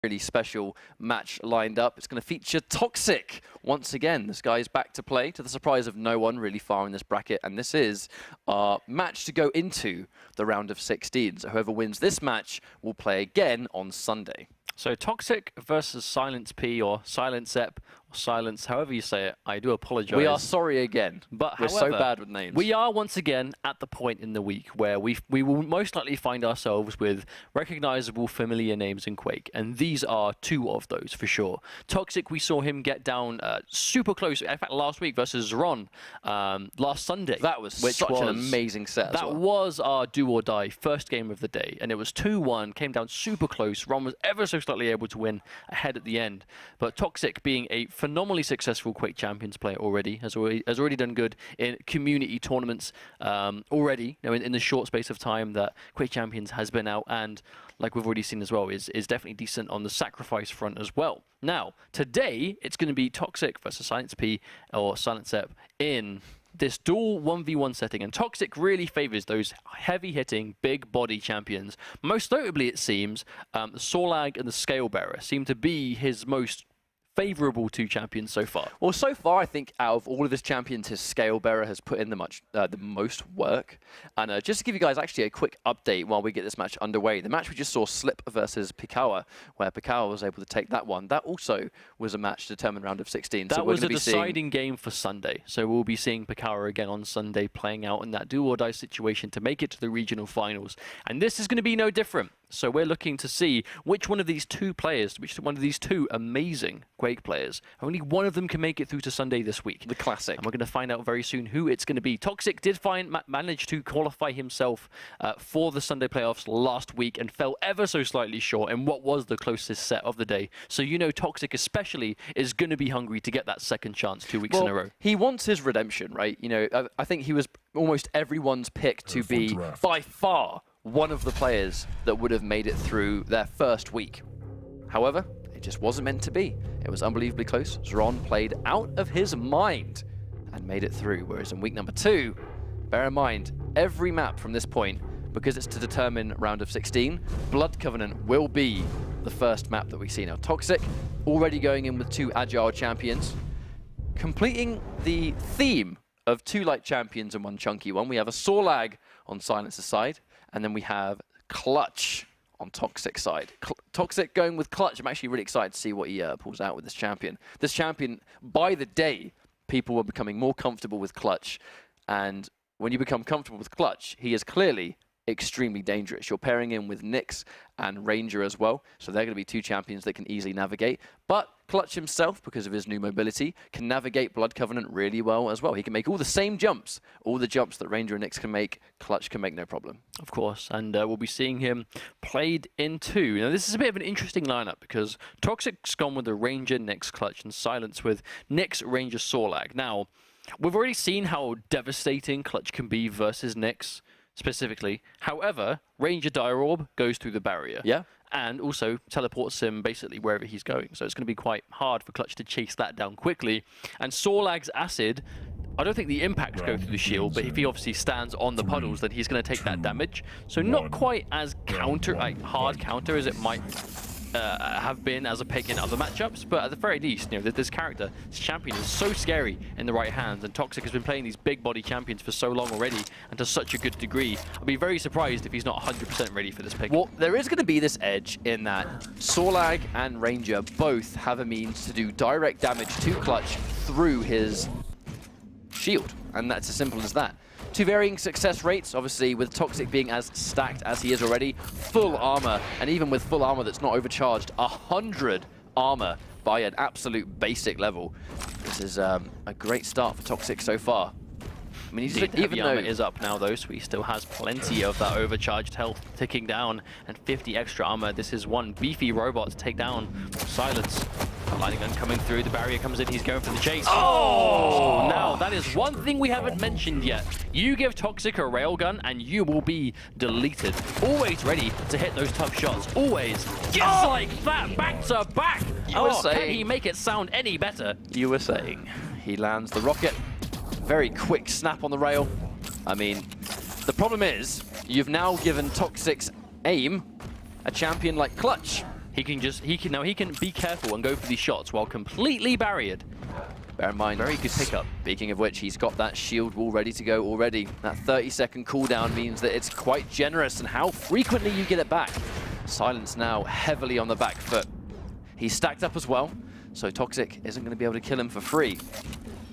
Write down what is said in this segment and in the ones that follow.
really special match lined up. It's going to feature toxjq once again. This guy is back to play, to the surprise of no one really far in this bracket, and this is our match to go into the round of 16. So whoever wins this match will play again on Sunday. So toxjq versus Silencep or Silencep or Silence, however you say it. I do apologize. We are sorry again, but we're however, so bad with names. We are once again at the point in the week where we will most likely find ourselves with recognizable familiar names in Quake, and these are two of those for sure. toxjq, we saw him get down super close, in fact last week versus Ron last Sunday. That was such an amazing set as well. That was our do or die first game of the day, and it was 2-1, came down super close. Ron was ever so slightly able to win ahead at the end, but toxjq, being a phenomenally successful Quake Champions player already, has already done good in community tournaments already, you know, in the short space of time that Quake Champions has been out, and like we've already seen as well, is definitely decent on the sacrifice front as well. Now, today, it's going to be toxjq versus Silencep or Silencep in this dual 1v1 setting, and toxjq really favors those heavy-hitting, big-body champions. Most notably, it seems, the Sorlag and the Scalebearer seem to be his most favorable two champions so far. Well, so far, I think out of all of his champions, his Scalebearer has put in the most work. And just to give you guys actually a quick update while we get this match underway, the match we just saw, Slip versus Pikawa, where Pikawa was able to take that one. That also was a match determined round of 16. That so was a deciding game for Sunday. So we'll be seeing Pikawa again on Sunday playing out in that do-or-die situation to make it to the regional finals. And this is going to be no different. So we're looking to see which one of these two players, which one of these two amazing Quake players, only one of them can make it through to Sunday this week. The classic. And we're going to find out very soon who it's going to be. toxjq did manage to qualify himself for the Sunday playoffs last week and fell ever so slightly short in what was the closest set of the day. So you know toxjq especially is going to be hungry to get that second chance 2 weeks in a row. He wants his redemption, right? You know, I think he was almost everyone's pick to be by far one of the players that would have made it through their first week. However, it just wasn't meant to be. It was unbelievably close. Zron played out of his mind and made it through. Whereas in week number 2, bear in mind, every map from this point, because it's to determine round of 16, Blood Covenant will be the first map that we see now. toxjq already going in with 2 agile champions, completing the theme of 2 light champions and 1 chunky one. We have a Sorlag on Silence's side, and then we have Clutch on toxjq's side. toxjq going with Clutch. I'm actually really excited to see what he pulls out with this champion. This champion, by the day, people were becoming more comfortable with Clutch. And when you become comfortable with Clutch, he is clearly extremely dangerous. You're pairing him with Nyx and Ranger as well, so they're going to be 2 champions that can easily navigate. But Clutch himself, because of his new mobility, can navigate Blood Covenant really well as well. He can make all the same jumps, all the jumps that Ranger and Nyx can make, Clutch can make no problem. Of course, and we'll be seeing him played in 2. Now this is a bit of an interesting lineup because toxjq's gone with the Ranger, Nyx, Clutch, and Silence with Nyx, Ranger, Sorlag. Now, we've already seen how devastating Clutch can be versus Nyx specifically. However, Ranger Dire Orb goes through the barrier. Yeah. And also teleports him basically wherever he's going. So it's going to be quite hard for Clutch to chase that down quickly. And Sorlag's Acid, I don't think the impacts go through the shield, but if he obviously stands on the puddles, then he's going to take that damage. So not quite as hard counter as it might have been as a pick in other matchups, but at the very least, you know, this character, this champion, is so scary in the right hands, and toxjq has been playing these big body champions for so long already and to such a good degree. I'd be very surprised if he's not 100% ready for this pick. Well, there is going to be this edge in that Sorlag and Ranger both have a means to do direct damage to Clutch through his shield, and that's as simple as that. 2 varying success rates, obviously, with toxjq being as stacked as he is already. Full armor, and even with full armor that's not overcharged, 100 armor by an absolute basic level. This is a great start for toxjq so far. I mean, even though it is up now, though, so he still has plenty of that overcharged health ticking down, and 50 extra armor. This is one beefy robot to take down Silence. Lightning gun coming through, the barrier comes in, he's going for the chase. Oh! Now, that is one thing we haven't mentioned yet. You give toxjq a railgun and you will be deleted. Always ready to hit those tough shots. Always. Just like that, back to back. Can he make it sound any better? You were saying. He lands the rocket. Very quick snap on the rail. I mean, the problem is, you've now given toxjq's aim a champion like Clutch. He can be careful and go for these shots while completely barriered. Bear in mind, Very good pickup. Speaking of which, he's got that shield wall ready to go already. That 30-second cooldown means that it's quite generous, and how frequently you get it back. Silence now heavily on the back foot. He's stacked up as well, so toxjq isn't going to be able to kill him for free.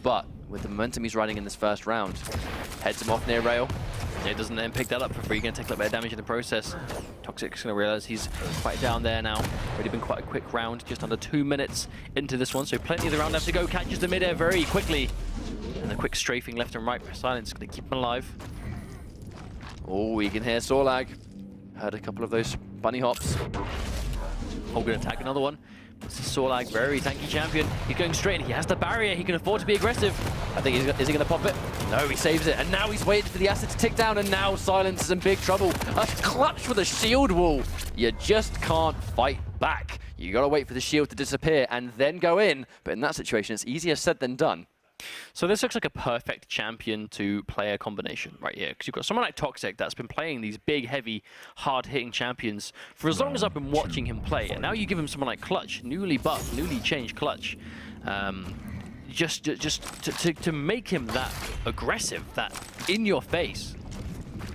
But with the momentum he's riding in this first round, heads him off near rail. It doesn't then pick that up for free. Going to take a little bit of damage in the process. toxjq's going to realize he's quite down there now. Already been quite a quick round, just under 2 minutes into this one, so plenty of the round left to go. Catches the mid-air very quickly. And a quick strafing left and right. Silence going to keep him alive. Oh, we can hear Sorlag. Heard a couple of those bunny hops. Oh, going to attack another one. This is Sorlag, very tanky champion. He's going straight in. He has the barrier. He can afford to be aggressive. I think is he going to pop it? No, he saves it. And now he's waiting for the asset to tick down, and now Silence is in big trouble. A clutch with a shield wall. You just can't fight back. You got to wait for the shield to disappear and then go in. But in that situation, it's easier said than done. So this looks like a perfect champion to player combination right here, because you've got someone like toxjq that's been playing these big, heavy, hard-hitting champions for as long as I've been watching him play, and now you give him someone like Clutch, newly buffed, newly changed Clutch, just to make him that aggressive, that in your face.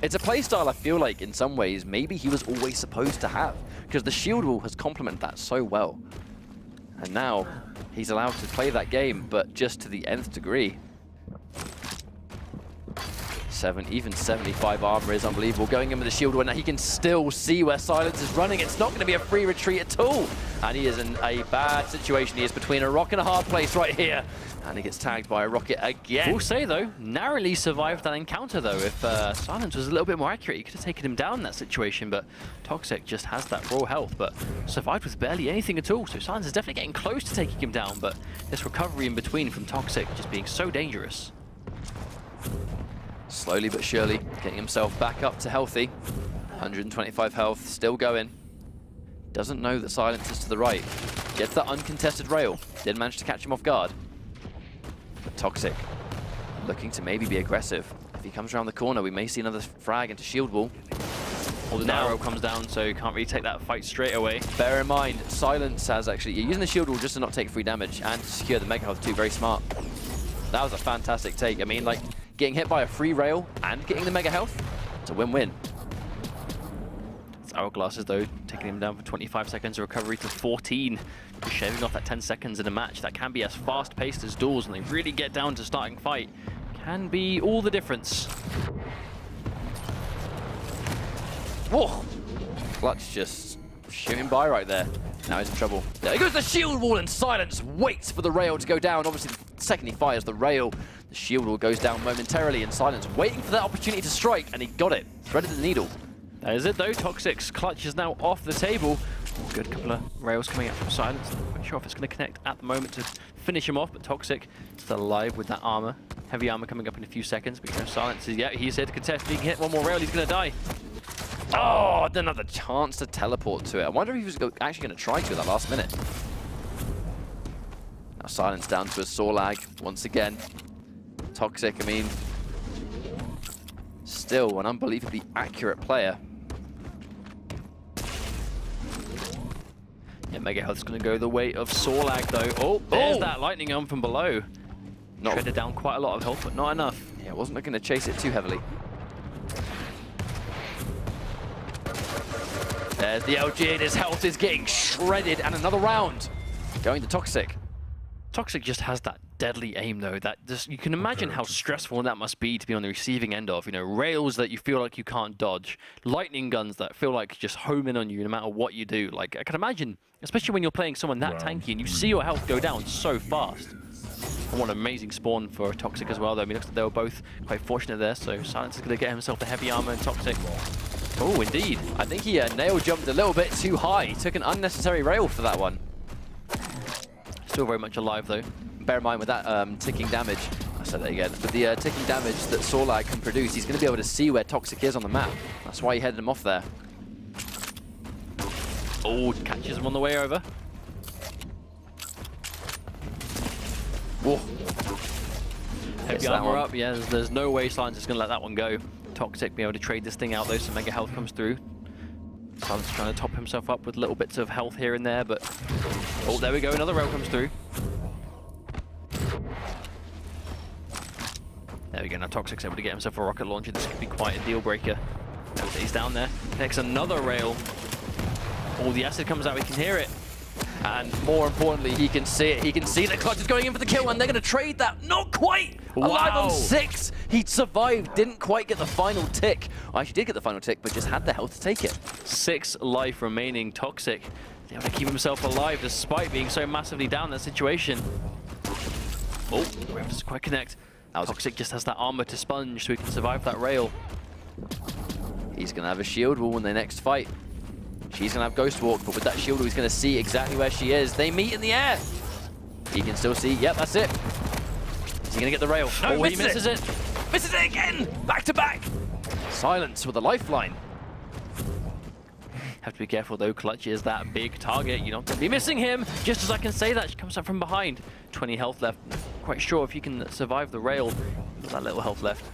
It's a playstyle I feel like in some ways maybe he was always supposed to have, because the shield wall has complemented that so well. And now he's allowed to play that game, but just to the nth degree. Even 75 armor is unbelievable. Going in with the shield wall, now he can still see where Silence is running. It's not going to be a free retreat at all. And he is in a bad situation. He is between a rock and a hard place right here. And he gets tagged by a rocket again. We'll say, though, narrowly survived that encounter, though. If Silence was a little bit more accurate, he could have taken him down in that situation. But toxjq just has that raw health, but survived with barely anything at all. So Silence is definitely getting close to taking him down, but this recovery in between from toxjq just being so dangerous. Slowly but surely getting himself back up to healthy. 125 health, still going. Doesn't know that Silence is to the right. Gets that uncontested rail. Didn't manage to catch him off guard. But toxjq looking to maybe be aggressive. If he comes around the corner, we may see another frag into shield wall. Or the arrow comes down, so you can't really take that fight straight away. Bear in mind, Silence has actually... You're using the shield wall just to not take free damage and to secure the mega health too. Very smart. That was a fantastic take. I mean, like, getting hit by a free rail and getting the mega health, it's a win-win. It's Hourglasses, though, taking him down for 25 seconds, a recovery to 14. Just shaving off that 10 seconds in a match that can be as fast-paced as duels, and they really get down to starting fight. Can be all the difference. Whoa! Clutch just shooting by right there. Now he's in trouble. There goes the shield wall, and Silence waits for the rail to go down. Obviously, the second he fires the rail, the shield wall goes down momentarily, and Silence waiting for that opportunity to strike, and he got it. Threaded the needle. That is it, though. toxjq's Clutch is now off the table. Good couple of rails coming out from Silence. Not quite sure if it's going to connect at the moment to finish him off, but toxjq still alive with that armor. Heavy armor coming up in a few seconds, but you know, Silence is, yeah, he's here to contest. If he can hit one more rail, he's going to die. Oh, another chance to teleport to it. I wonder if he was actually going to try to at that last minute. Now Silence down to a Sorlag once again. toxjq, I mean, still an unbelievably accurate player. Yeah, Mega Health's going to go the way of Sorlag, though. Oh, there's that lightning arm from below. Shredded down quite a lot of health, but not enough. Yeah, wasn't looking to chase it too heavily. There's the LG, and his health is getting shredded, and another round going to toxjq. toxjq just has that deadly aim, though. That just, you can imagine how stressful that must be to be on the receiving end of. You know, rails that you feel like you can't dodge, lightning guns that feel like just home in on you no matter what you do. Like, I can imagine, especially when you're playing someone that tanky and you see your health go down so fast. And what an amazing spawn for toxjq as well, though. I mean, looks like they were both quite fortunate there, so Silence is going to get himself the heavy armor, and toxjq. Oh, indeed. I think he nail jumped a little bit too high. He took an unnecessary rail for that one. Still very much alive, though. Bear in mind with that ticking damage, I said that again, with the ticking damage that Sorlag can produce, he's going to be able to see where toxjq is on the map. That's why he headed him off there. Oh, catches him on the way over. Whoa. Heavy armor up, yeah, there's no way Silence is going to let that one go. toxjq be able to trade this thing out, though, so Mega Health comes through. Silencep trying to top himself up with little bits of health here and there, but... Oh, there we go, another rail comes through. There we go, now toxjq's able to get himself a rocket launcher. This could be quite a deal breaker. He's down there, connects another rail. Oh, the acid comes out, we can hear it. And more importantly, he can see it. He can see that Clutch is going in for the kill, and they're going to trade that. Not quite! Alive on 6! He survived, didn't quite get the final tick. Well, actually did get the final tick, but just had the health to take it. 6 life remaining. toxjq able to keep himself alive despite being so massively down in that situation. Oh, doesn't quite connect. toxjq just has that armor to sponge so he can survive that rail. He's going to have a shield wall in their next fight. She's going to have Ghost Walk, but with that shield wall, he's going to see exactly where she is. They meet in the air. He can still see. Yep, that's it. Is he going to get the rail? No, he misses it. Misses it again. Back to back. Silence with a lifeline. Have to be careful though. Clutch is that big target. You don't have to be missing him. Just as I can say that, she comes up from behind. 20 health left. Quite sure if you can survive the rail. That little health left.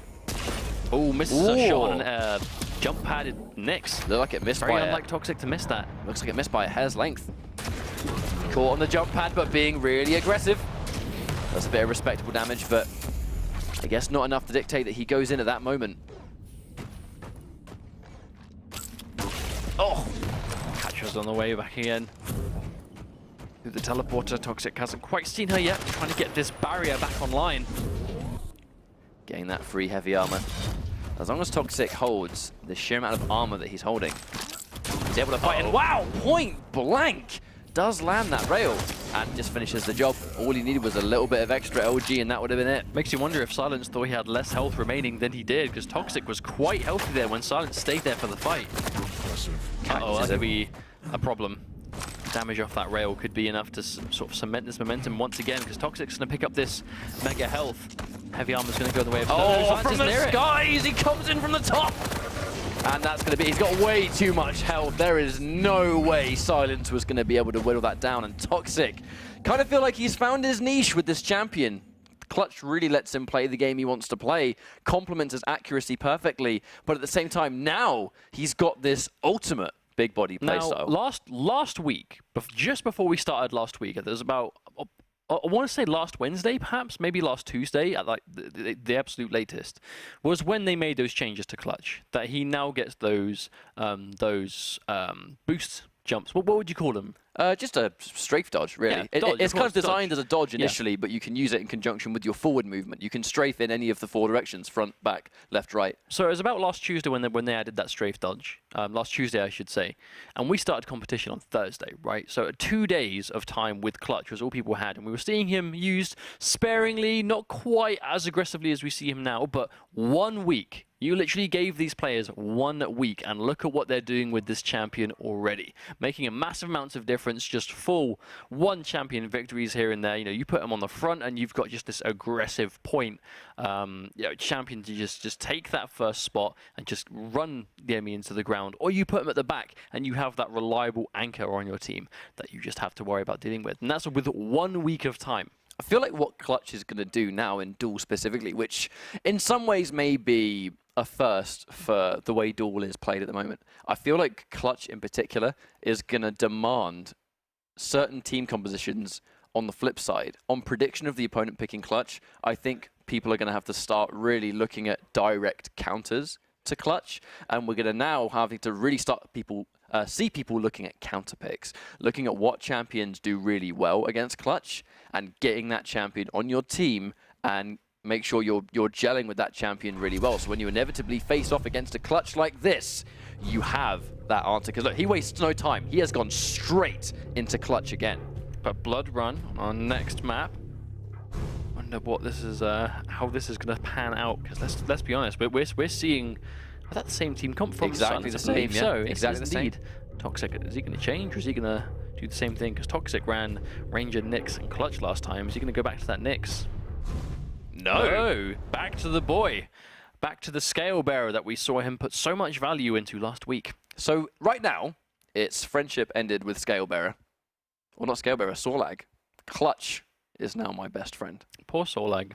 Oh, misses a shot on jump padded Nyx. Looked like it missed Very by unlike toxjq to miss that. Looks like it missed by a hair's length. Caught on the jump pad, but being really aggressive. That's a bit of respectable damage, but I guess not enough to dictate that he goes in at that moment. Oh! Catcher's on the way back again. Through the teleporter, toxjq hasn't quite seen her yet. Trying to get this barrier back online. Getting that free heavy armor. As long as toxjq holds the sheer amount of armor that he's holding, he's able to fight. And wow, point blank does land that rail and just finishes the job. All he needed was a little bit of extra LG and that would have been it. Makes you wonder if Silence thought he had less health remaining than he did, because toxjq was quite healthy there when Silence stayed there for the fight. Uh-oh, that could be a problem. Damage off that rail could be enough to sort of cement this momentum once again, because toxjq's going to pick up this mega health. Heavy armor's going to go the way of... Oh, from the skies! He comes in from the top! And that's going to be... He's got way too much health. There is no way Silence was going to be able to whittle that down. And toxjq kind of feel like he's found his niche with this champion. Clutch really lets him play the game he wants to play, complements his accuracy perfectly, but at the same time, now he's got this ultimate big body playstyle. Now, last week, just before we started last week, there's about... I want to say last Wednesday, perhaps, maybe last Tuesday, at like the absolute latest, was when they made those changes to Clutch. That he now gets those boost jumps. What would you call them? Just a strafe dodge, really. Yeah, dodge, it's kind of designed dodge. as a dodge initially, but you can use it in conjunction with your forward movement. You can strafe in any of the 4 directions, front, back, left, right. So it was about last Tuesday when they added that strafe dodge. Last Tuesday, I should say. And we started competition on Thursday, right? So 2 days of time with Clutch was all people had. And we were seeing him used sparingly, not quite as aggressively as we see him now, but 1 week. You literally gave these players 1 week, and look at what they're doing with this champion already. Making a massive amounts of difference, just full 1 champion victories here and there. You know, you put them on the front and you've got just this aggressive point, champion to just take that first spot and just run the enemy into the ground. Or you put them at the back and you have that reliable anchor on your team that you just have to worry about dealing with. And that's with 1 week of time. I feel like what Clutch is going to do now in Duel specifically, which in some ways may be a first for the way Duel is played at the moment. I feel like Clutch in particular is going to demand certain team compositions on the flip side. On prediction of the opponent picking Clutch, I think people are going to have to start really looking at direct counters to Clutch, and we're going to now have to really start see people looking at counter picks, looking at what champions do really well against Clutch, and getting that champion on your team and make sure you're gelling with that champion really well. So when you inevitably face off against a Clutch like this, you have that answer. Because look, he wastes no time. He has gone straight into Clutch again. But Blood Run on our next map. Wonder what this is, how this is going to pan out. Because let's be honest, we're seeing that the same team comp from exactly the same. Yeah, so exactly the same. toxjq, is he going to change, or is he going to do the same thing? Because toxjq ran Ranger, Nyx, and Clutch last time. Is he going to go back to that Nyx? No. Back to the boy. Back to the Scale Bearer that we saw him put so much value into last week. So right now, it's friendship ended with Scale Bearer. Well, not Scale Bearer, Sorlag. Clutch is now my best friend. Poor Sorlag.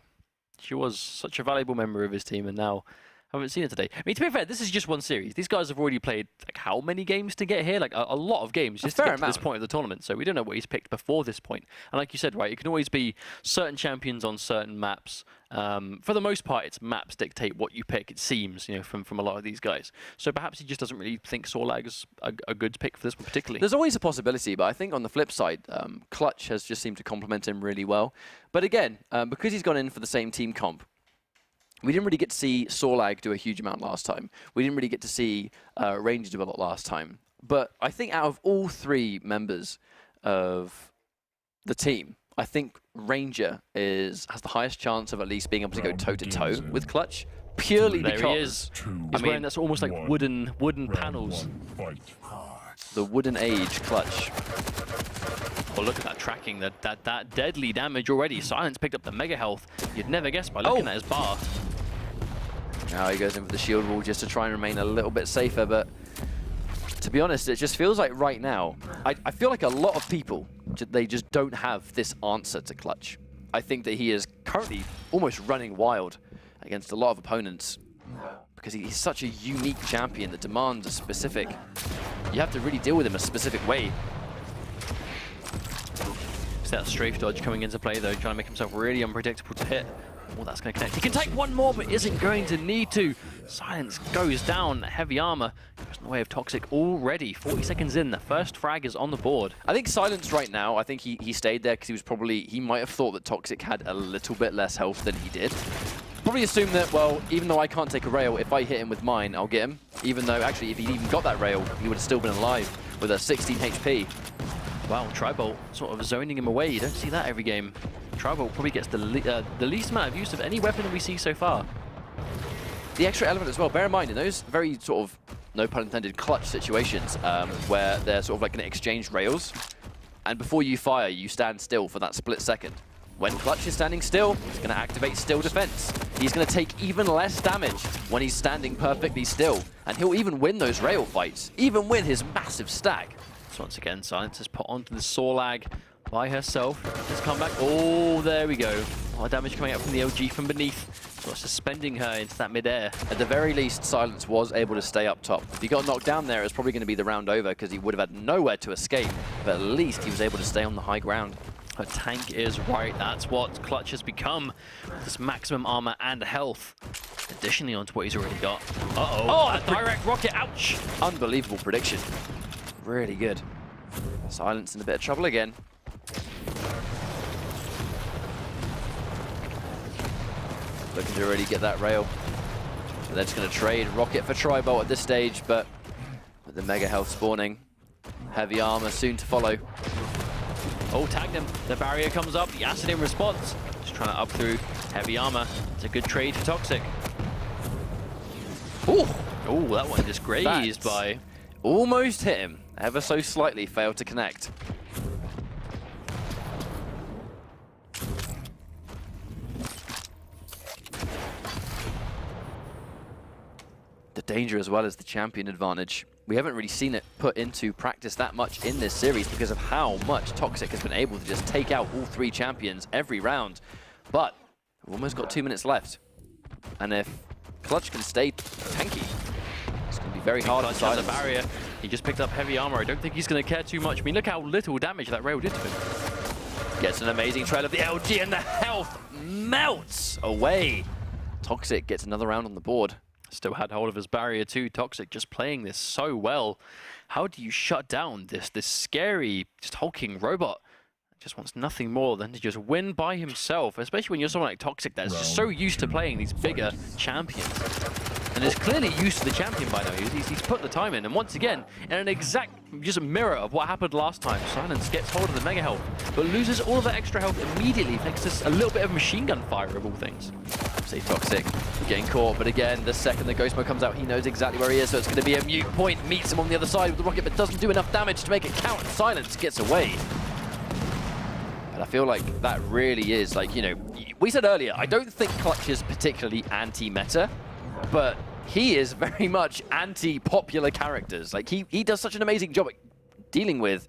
She was such a valuable member of his team, and now Haven't seen it today. I mean, to be fair, this is just one series. These guys have already played like how many games to get here? Like a lot of games just to get to this point of the tournament. So we don't know what he's picked before this point. And like you said, right, it can always be certain champions on certain maps. For the most part, it's maps dictate what you pick. It seems, you know, from a lot of these guys. So perhaps he just doesn't really think Sorlag's a good pick for this one particularly. There's always a possibility, but I think on the flip side, Clutch has just seemed to complement him really well. But again, because he's gone in for the same team comp, we didn't really get to see Sorlag do a huge amount last time. We didn't really get to see Ranger do a lot last time. But I think out of all 3 members of the team, I think Ranger has the highest chance of at least being able to go toe-to-toe with Clutch, purely there because... he is. He's wearing that's almost like wooden panels. The wooden age Clutch. Oh, look at that tracking, that deadly damage already. Silence picked up the mega health. You'd never guess by looking at his bar. Now he goes in for the shield wall just to try and remain a little bit safer, but to be honest, it just feels like right now, I feel like a lot of people, they just don't have this answer to Clutch. I think that he is currently almost running wild against a lot of opponents because he's such a unique champion that demands a specific, you have to really deal with him a specific way. It's that strafe dodge coming into play though, trying to make himself really unpredictable to hit. Oh, that's going to connect. He can take one more, but isn't going to need to. Silence goes down. Heavy armor goes in the way of Toxic already. 40 seconds in, the first frag is on the board. I think Silence right now, I think he stayed there because he might have thought that Toxic had a little bit less health than he did. Probably assumed that, well, even though I can't take a rail, if I hit him with mine, I'll get him. Even though, actually, if he'd even got that rail, he would have still been alive with a 16 HP. Wow, Tribolt sort of zoning him away. You don't see that every game. Tribolt probably gets the least amount of use of any weapon that we see so far. The extra element as well, bear in mind, in those very sort of, no pun intended, clutch situations where they're sort of like going to exchange rails, and before you fire, you stand still for that split second. When Clutch is standing still, he's going to activate still defense. He's going to take even less damage when he's standing perfectly still, and he'll even win those rail fights, even with his massive stack. So once again, Silence is put onto the Sorlag by herself. Let's come back. Oh, there we go. A lot of damage coming out from the LG from beneath. Sort of suspending her into that mid-air. At the very least, Silence was able to stay up top. If he got knocked down there, it's probably going to be the round over because he would have had nowhere to escape. But at least he was able to stay on the high ground. Her tank is right. That's what Clutch has become. This maximum armor and health. Additionally onto what he's already got. Uh-oh. Oh, a direct rocket. Ouch. Unbelievable prediction. Really good. Silence in a bit of trouble again. Looking to really get that rail. So they're just going to trade Rocket for Tribolt at this stage, but with the mega health spawning, heavy armor soon to follow. Oh, tagged him. The barrier comes up. The acid in response. Just trying to up through heavy armor. It's a good trade for Toxic. Ooh. Oh, that one just grazed by. Almost hit him. Ever so slightly failed to connect. The danger as well as the champion advantage. We haven't really seen it put into practice that much in this series because of how much Toxic has been able to just take out all 3 champions every round. But we've almost got 2 minutes left. And if Clutch can stay tanky, it's going to be very hard to silence. The barrier. He just picked up heavy armor. I don't think he's going to care too much. I mean, look how little damage that rail did to him. Gets an amazing trail of the LG and the health melts away. Toxic gets another round on the board. Still had hold of his barrier too. Toxic just playing this so well. How do you shut down this scary, just hulking robot? Just wants nothing more than to just win by himself, especially when you're someone like Toxic that's just so used to playing these bigger champions. And is clearly used to the champion by now. He's put the time in. And once again, in an exact just a mirror of what happened last time, Silence gets hold of the mega health, but loses all of that extra health immediately, thanks to a little bit of machine gun fire of all things. Say Toxic getting caught, but again, the second the Ghost Mode comes out, he knows exactly where he is, so it's going to be a mute point. Meets him on the other side with the rocket, but doesn't do enough damage to make it count, and Silence gets away. But I feel like that really is, like, you know, we said earlier, I don't think Clutch is particularly anti-meta, but he is very much anti-popular characters. Like, he does such an amazing job at dealing with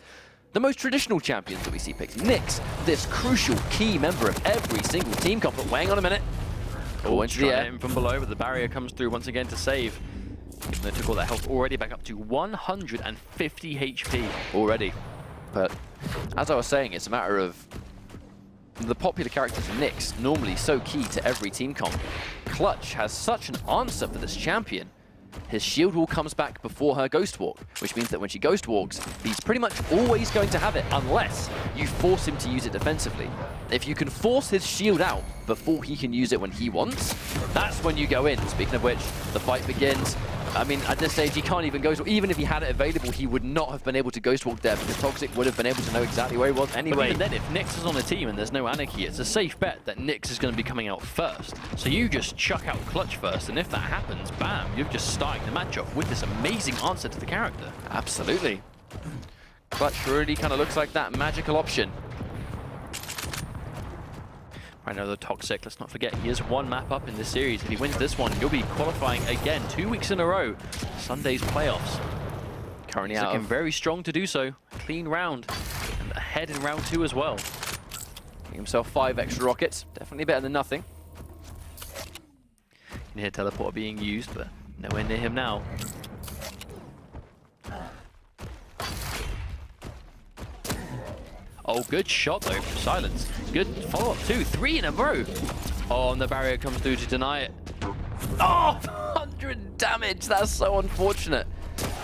the most traditional champions that we see picked. Nyx, this crucial key member of every single team comp, but wait on a minute. Oh, into the air. Hit him from below, but the barrier comes through once again to save. Even though they took all that health already, back up to 150 HP already. But as I was saying, it's a matter of the popular characters Nyx, normally so key to every team comp. Clutch has such an answer for this champion. His shield wall comes back before her ghost walk, which means that when she ghost walks, he's pretty much always going to have it unless you force him to use it defensively. If you can force his shield out before he can use it when he wants, that's when you go in. Speaking of which, the fight begins. I mean, at this stage, he can't even ghost walk. Even if he had it available, he would not have been able to ghost walk there because Toxic would have been able to know exactly where he was anyway. But even then, if Nyx is on a team and there's no Anarchy, it's a safe bet that Nyx is going to be coming out first. So you just chuck out Clutch first, and if that happens, bam, you've just started the match off with this amazing answer to the character. Absolutely. Clutch really kind of looks like that magical option. Right now, the Toxic, let's not forget, he is one map up in this series. If he wins this one, he'll be qualifying again 2 weeks in a row. Sunday's playoffs. Currently He's out looking very strong to do so. Clean round. And ahead in round 2 as well. Getting himself 5 extra rockets. Definitely better than nothing. You can hear Teleporter being used, but nowhere near him now. Oh, good shot though from Silence. Good follow-up too. 3 in a row. Oh, and the barrier comes through to deny it. Oh, 100 damage. That's so unfortunate.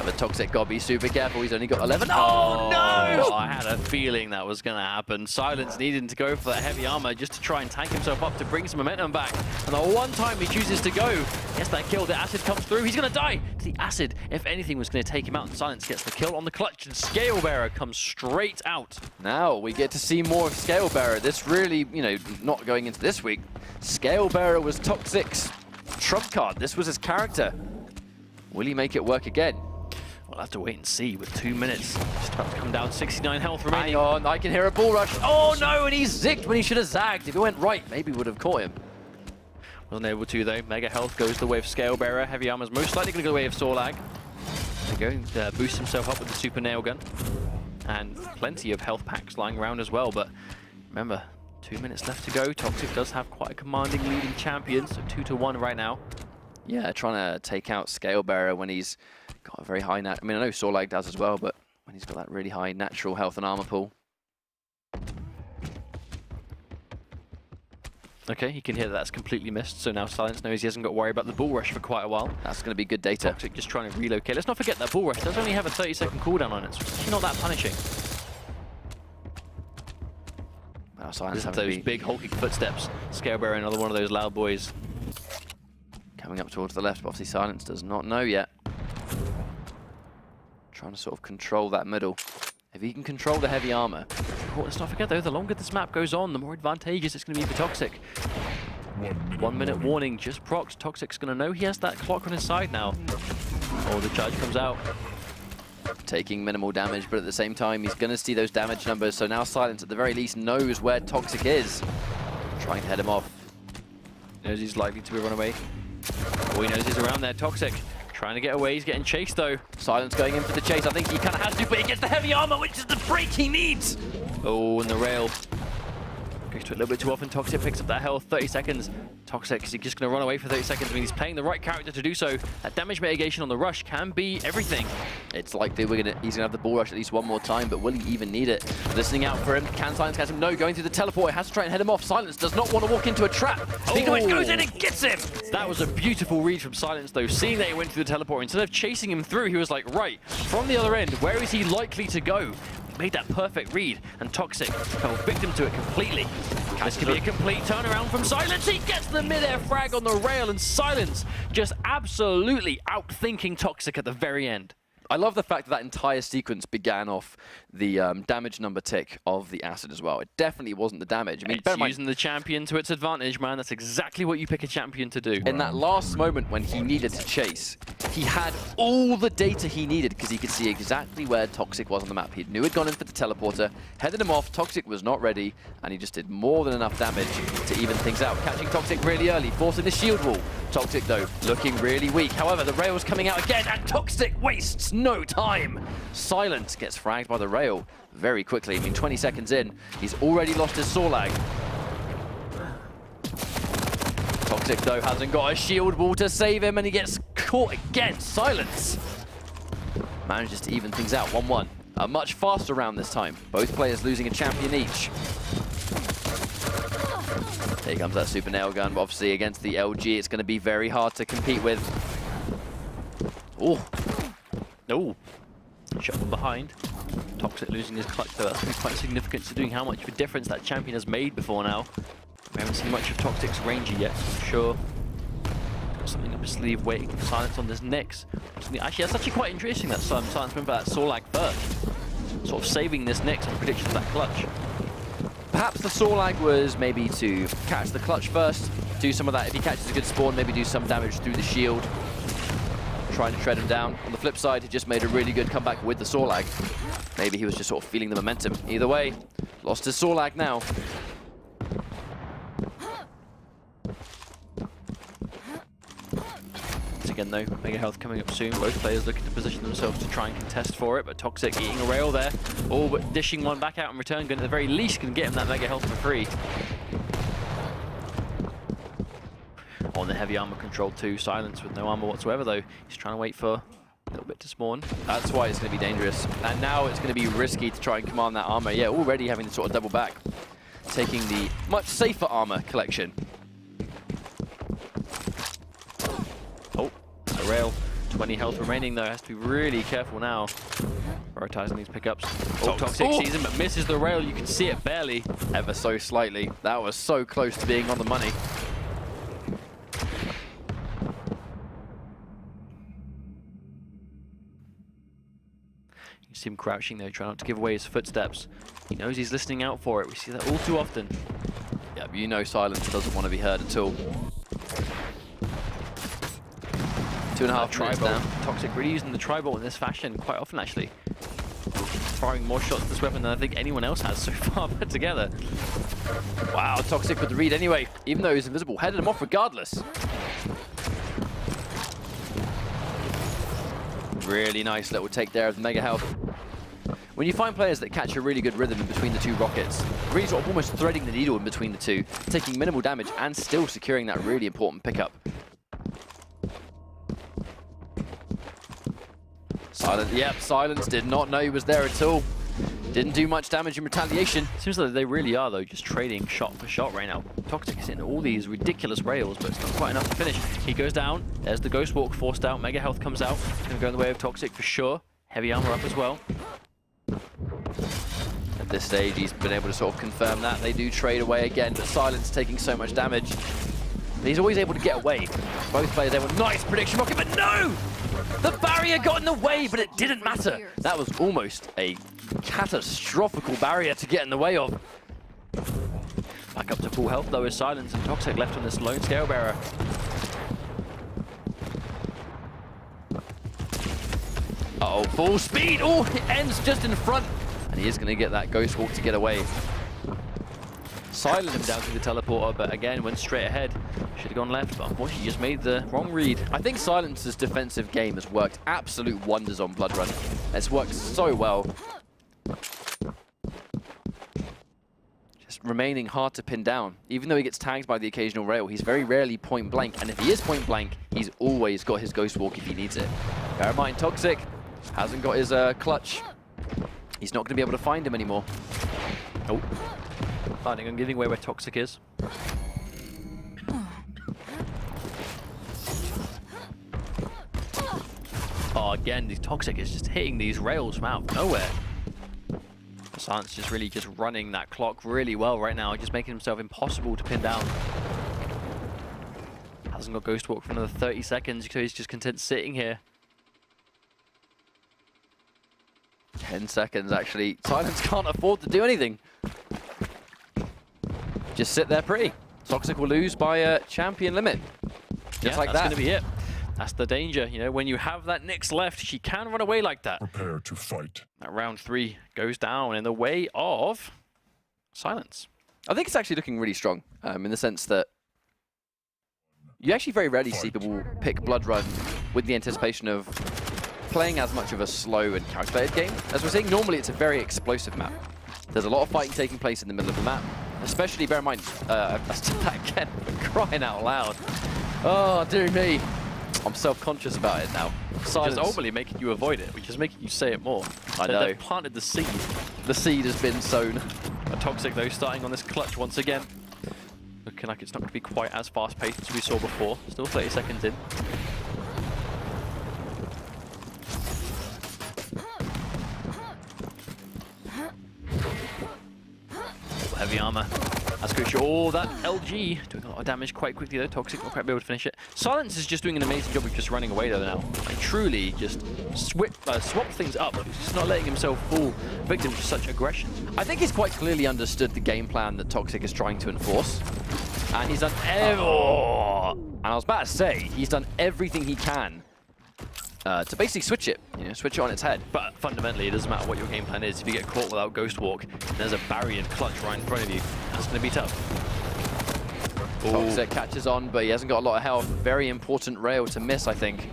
But Toxic got to be super careful. He's only got 11. Oh, no! I had a feeling that was going to happen. Silence needing to go for that heavy armor just to try and tank himself up to bring some momentum back. And the one time he chooses to go, gets that kill. The acid comes through. He's going to die. The acid, if anything, was going to take him out. And Silence gets the kill on the Clutch. And Scalebearer comes straight out. Now we get to see more of Scalebearer. This really, you know, not going into this week. Scalebearer was Toxic's trump card. This was his character. Will he make it work again? We'll have to wait and see with 2 minutes. Just about to come down, 69 health remaining. Hang on, I can hear a bull rush. Oh no, and he's zigged when he should have zagged. If he went right, maybe would have caught him. Wasn't able to though. Mega health goes the way of Scalebearer. Heavy armor's most likely going to go the way of Sorlag. There you go, boost himself up with the super nail gun. And plenty of health packs lying around as well, but remember, 2 minutes left to go. Toxic does have quite a commanding leading champion, so 2-1 right now. Yeah, trying to take out Scalebearer when he's got a very high I mean, I know Sorlag does as well, but when he's got that really high natural health and armor pool. Okay, you can hear that's completely missed, so now Silence knows he hasn't got to worry about the bull rush for quite a while. That's going to be good data. Toxic just trying to relocate. Let's not forget that bull rush does only have a 30-second cooldown on it, so it's actually not that punishing. Wow, Silence Listen to those big hulking footsteps. Scalebearer, another one of those loud boys. Coming up towards the left, but obviously Silence does not know yet. Trying to sort of control that middle. If he can control the heavy armor. Oh, let's not forget though, the longer this map goes on, the more advantageous it's going to be for Toxic. 1 minute warning, just procs. Toxic's going to know he has that clock on his side now. Oh, the charge comes out. Taking minimal damage, but at the same time, he's going to see those damage numbers. So now Silence, at the very least, knows where Toxic is. Trying to head him off. Knows he's likely to be run away. Oh, he knows he's around there. Toxic trying to get away. He's getting chased, though. Silence going in for the chase. I think he kind of has to, but he gets the heavy armor, which is the break he needs. Oh, and the rail. Goes to it a little bit too often. Toxic picks up that health. 30 seconds. Toxic, is he just going to run away for 30 seconds? I mean, he's playing the right character to do so. That damage mitigation on the rush can be everything. It's likely he's going to have the bull rush at least one more time, but will he even need it? Listening out for him. Can Silence catch him? No, going through the teleport. He has to try and head him off. Silence does not want to walk into a trap. Speaking of which, goes in and gets him. That was a beautiful read from Silence, though. Seeing that he went through the teleport, instead of chasing him through, he was like, right, from the other end, where is he likely to go? Made that perfect read, and Toxic fell victim to it completely. This could be a complete turnaround from Silence. He gets the mid-air frag on the rail, and Silence just absolutely outthinking Toxic at the very end. I love the fact that that entire sequence began off the damage number tick of the acid as well. It definitely wasn't the damage. I mean, it's using the champion to its advantage, man. That's exactly what you pick a champion to do. In that last moment when he needed to chase, he had all the data he needed because he could see exactly where Toxic was on the map. He knew he'd gone in for the teleporter, headed him off, Toxic was not ready, and he just did more than enough damage to even things out. Catching Toxic really early, forcing the shield wall. Toxic, though, looking really weak. However, the rail's coming out again, and Toxic wastes no time. Silence gets fragged by the rail very quickly. I mean, 20 seconds in, he's already lost his Sorlag. Toxic, though, hasn't got a shield wall to save him, and he gets caught again. Silence manages to even things out, 1-1. A much faster round this time. Both players losing a champion each. Here comes that super nail gun, but obviously against the LG, it's going to be very hard to compete with. Oh, no. Shot from behind. Toxic losing his clutch, though. That's going to be quite significant, considering how much of a difference that champion has made before now. We haven't seen much of Toxic's Ranger yet, I'm sure. Got something up his sleeve waiting for Silence on this next. Actually, that's actually quite interesting that Silence went for that Sorlag first. Sort of saving this next on prediction of that clutch. Perhaps the Sorlag was maybe to catch the clutch first, do some of that. If he catches a good spawn, maybe do some damage through the shield. Trying to tread him down. On the flip side, he just made a really good comeback with the Sorlag. Maybe he was just sort of feeling the momentum. Either way, lost his Sorlag now. Again though, Mega Health coming up soon. Both players looking to position themselves to try and contest for it, but Toxic eating a rail there. All but dishing one back out in return, going to the very least can get him that Mega Health for free. On the heavy armor control too, Silence with no armor whatsoever though. He's trying to wait for a little bit to spawn. That's why it's going to be dangerous. And now it's going to be risky to try and command that armor. Yeah, already having to sort of double back. Taking the much safer armor collection. Rail, 20 health remaining though, has to be really careful now. Prioritizing these pickups. Oh, Toxic sees him but misses the rail, you can see it barely. Ever so slightly. That was so close to being on the money. You can see him crouching though, trying not to give away his footsteps. He knows he's listening out for it, we see that all too often. Yeah, but you know Silence doesn't want to be heard at all. 2.5 minutes now. Toxic really using the tri-bolt in this fashion quite often actually. Firing more shots with this weapon than I think anyone else has so far put together. Wow, Toxic with the read anyway, even though he's invisible, headed him off regardless. Really nice little take there of the Mega Health. When you find players that catch a really good rhythm in between the two rockets, really sort of almost threading the needle in between the two, taking minimal damage and still securing that really important pickup. Silence did not know he was there at all. Didn't do much damage in retaliation. Seems like they really are though, just trading shot for shot right now. Toxic is in all these ridiculous rails, but it's not quite enough to finish. He goes down, there's the Ghost Walk forced out, Mega Health comes out. Gonna go in the way of Toxic for sure. Heavy armor up as well. At this stage, he's been able to sort of confirm that. They do trade away again, but Silence taking so much damage. But he's always able to get away. Both players able. Nice prediction rocket, but no! The barrier got in the way, but it didn't matter. That was almost a catastrophical barrier to get in the way of. Back up to full health though is Silence, and Toxic left on this lone scale bearer. Uh-oh, full speed. Oh, it ends just in front. And he is going to get that Ghost Walk to get away. Silence down to the teleporter, but again went straight ahead. Should have gone left, but unfortunately just made the wrong read. I think Silence's defensive game has worked absolute wonders on Blood Run. It's worked so well. Just remaining hard to pin down. Even though he gets tagged by the occasional rail, he's very rarely point blank. And if he is point blank, he's always got his Ghost Walk if he needs it. Bear in mind, Toxic hasn't got his clutch. He's not going to be able to find him anymore. Oh. Planning on giving away where Toxic is. Oh, again, the Toxic is just hitting these rails from out of nowhere. Silence just really just running that clock really well right now, just making himself impossible to pin down. Hasn't got Ghost Walk for another 30 seconds, so he's just content sitting here. 10 seconds, actually. Silence can't afford to do anything. Just sit there pretty. Toxic will lose by a champion limit. Just like that. That's going to be it. That's the danger. You know, when you have that Nyx left, she can run away like that. Prepare to fight. That round 3 goes down in the way of Silence. I think it's actually looking really strong in the sense that you actually very rarely see people pick Blood Run with the anticipation of playing as much of a slow and calculated game. As we're seeing, normally it's a very explosive map. There's a lot of fighting taking place in the middle of the map. Especially, bear in mind, that's that again, crying out loud. Oh, dear me. I'm self-conscious about it now. Silence. Just ultimately making you avoid it, which is making you say it more. I know. They've planted the seed. The seed has been sown. A Toxic, though, starting on this clutch once again. Looking like it's not going to be quite as fast-paced as we saw before. Still 30 seconds in. Heavy armor. That's crucial. Oh, that LG doing a lot of damage quite quickly though. Toxic not quite be able to finish it. Silence is just doing an amazing job of just running away though now. Like truly just swap things up. He's just not letting himself fall victim to such aggression. I think he's quite clearly understood the game plan that Toxic is trying to enforce. And he's done and I was about to say, he's done everything he can to basically switch it, switch it on its head. But fundamentally, it doesn't matter what your game plan is. If you get caught without Ghost Walk, there's a barrier and clutch right in front of you. That's going to be tough. Toxic catches on, but he hasn't got a lot of health. Very important rail to miss, I think.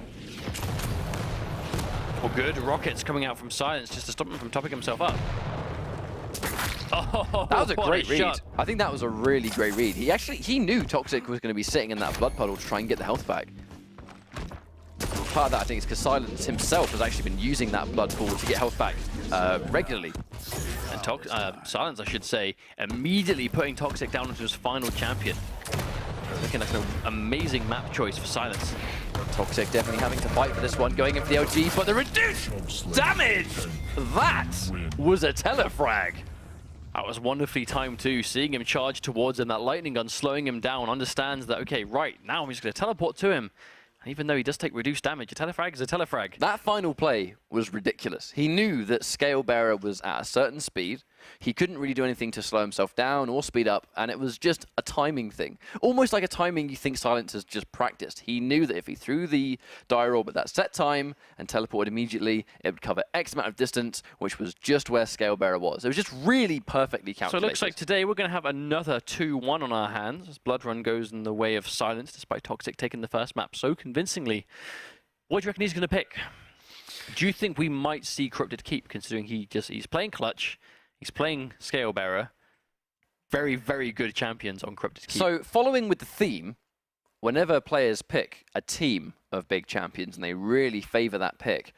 Well, good rockets coming out from Silence just to stop him from topping himself up. Oh, that was a great read. Shot. I think that was a really great read. He knew Toxic was going to be sitting in that blood puddle to try and get the health back. Part of that, I think, is because Silence himself has actually been using that blood pool to get health back regularly. And Silence, I should say, immediately putting Toxic down into his final champion. Looking like an amazing map choice for Silence. Toxic definitely having to fight for this one, going in for the OG, but the reduced damage! That was a telefrag. That was wonderfully timed too, seeing him charge towards him, that lightning gun slowing him down, understands that, okay, right, now I'm just going to teleport to him. And even though he does take reduced damage, a telefrag is a telefrag. That final play was ridiculous. He knew that Scalebearer was at a certain speed. He couldn't really do anything to slow himself down or speed up, and it was just a timing thing. Almost like a timing you think Silence has just practiced. He knew that if he threw the dire orb at that set time and teleported immediately, it would cover X amount of distance, which was just where Scalebearer was. It was just really perfectly calculated. So it looks like today we're going to have another 2-1 on our hands as Blood Run goes in the way of Silence, despite Toxic taking the first map so convincingly. What do you reckon he's going to pick? Do you think we might see Corrupted Keep, considering he's playing Clutch, he's playing Scalebearer, very, very good champions on Corrupted Keep. So following with the theme, whenever players pick a team of big champions and they really favor that pick,